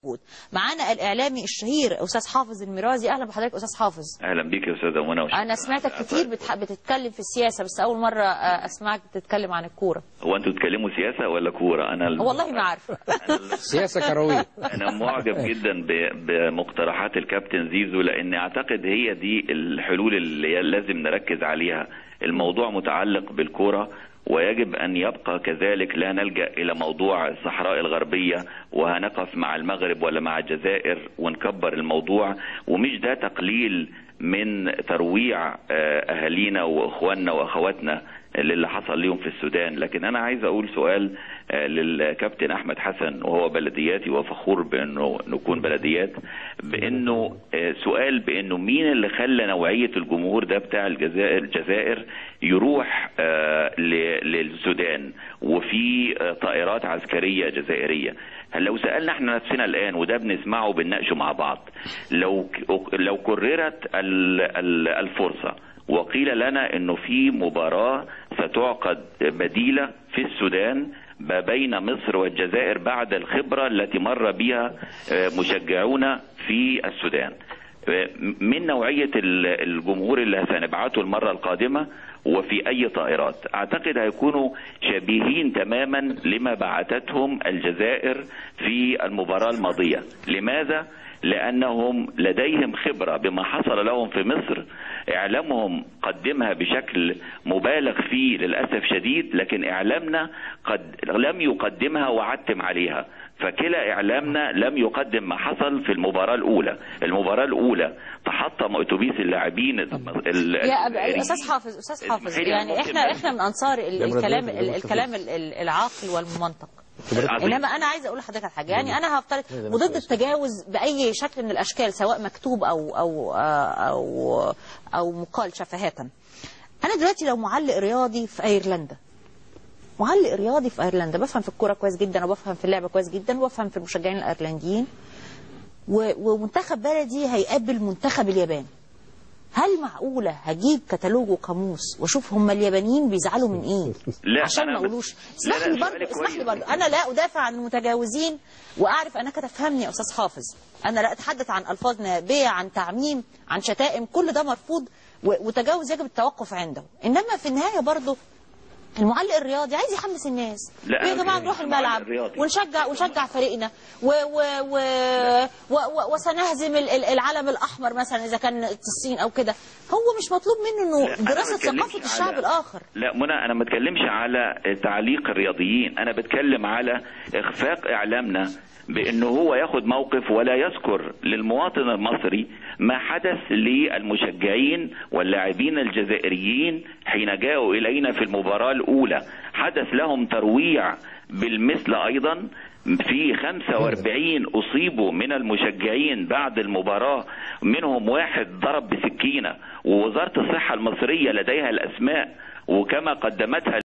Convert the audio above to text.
موجود. معانا الإعلامي الشهير أستاذ حافظ الميرازي. أهلا بحضرتك أستاذ حافظ. أهلا بيك يا أستاذة منى. أنا سمعتك كتير بتتكلم في السياسة، بس أول مرة أسمعك بتتكلم عن الكورة. هو أنتوا بتتكلموا سياسة ولا كورة؟ والله ما عارفة. سياسة كروية. أنا معجب جدا بمقترحات الكابتن زيزو، لأن أعتقد هي دي الحلول اللي لازم نركز عليها. الموضوع متعلق بالكورة ويجب أن يبقى كذلك، لا نلجأ إلى موضوع الصحراء الغربية وهنقف مع المغرب ولا مع الجزائر ونكبر الموضوع، ومش ده تقليل من ترويع أهالينا وإخواننا وأخواتنا اللي حصل ليهم في السودان. لكن أنا عايز أقول سؤال للكابتن أحمد حسن، وهو بلدياتي وفخور بأنه نكون بلديات، بأنه سؤال بأنه مين اللي خلى نوعية الجمهور ده بتاع الجزائر يروح للسودان وفي طائرات عسكرية جزائرية. لو سألنا احنا نفسنا الآن، وده بنسمعه وبنناقشه مع بعض، لو كررت الفرصة وقيل لنا انه في مباراة ستعقد بديلة في السودان ما بين مصر والجزائر بعد الخبرة التي مر بها مشجعونا في السودان، من نوعية الجمهور اللي سنبعته المرة القادمة وفي أي طائرات، أعتقد هيكونوا شبيهين تماما لما بعثتهم الجزائر في المباراة الماضية. لماذا؟ لأنهم لديهم خبرة بما حصل لهم في مصر، إعلامهم قدمها بشكل مبالغ فيه للأسف شديد، لكن إعلامنا قد لم يقدمها وعتم عليها. فكلا إعلامنا لم يقدم ما حصل في المباراة الأولى. المباراة الأولى تحطم أتوبيس اللاعبين. يا أستاذ حافظ يعني إحنا من أنصار الكلام العاقل والمنطق. انما انا عايزه اقول لحضرتك على حاجه، يعني انا هفترض ضد التجاوز باي شكل من الاشكال، سواء مكتوب او مقال شفهة. انا دلوقتي لو معلق رياضي في ايرلندا، بفهم في الكوره كويس جدا، وبفهم في اللعبه كويس جدا، وبفهم في المشجعين الايرلنديين، ومنتخب بلدي هيقابل منتخب اليابان، هل معقولة هجيب كتالوج وقاموس واشوف هم اليابانيين بيزعلوا من ايه؟ لا عشان ما اقولوش. اسمح لي برضه انا لا ادافع عن المتجاوزين، واعرف انك تفهمني يا استاذ حافظ. انا لا اتحدث عن الفاظ نابيه، عن تعميم، عن شتائم، كل ده مرفوض وتجاوز يجب التوقف عنده. انما في النهايه برضه المعلق الرياضي عايز يحمس الناس، يا جماعه نروح الملعب ونشجع فريقنا وسنهزم العلم الاحمر مثلا اذا كان الصين او كده. هو مش مطلوب منه انه دراسه ثقافه الشعب الاخر. لا منى، انا ما بتكلمش على تعليق الرياضيين، انا بتكلم على اخفاق اعلامنا بأنه هو ياخد موقف ولا يذكر للمواطن المصري ما حدث للمشجعين واللاعبين الجزائريين حين جاءوا إلينا في المباراة الأولى. حدث لهم ترويع بالمثل أيضا، في 45 أصيبوا من المشجعين بعد المباراة، منهم واحد ضرب بسكينة، ووزارة الصحة المصرية لديها الأسماء وكما قدمتها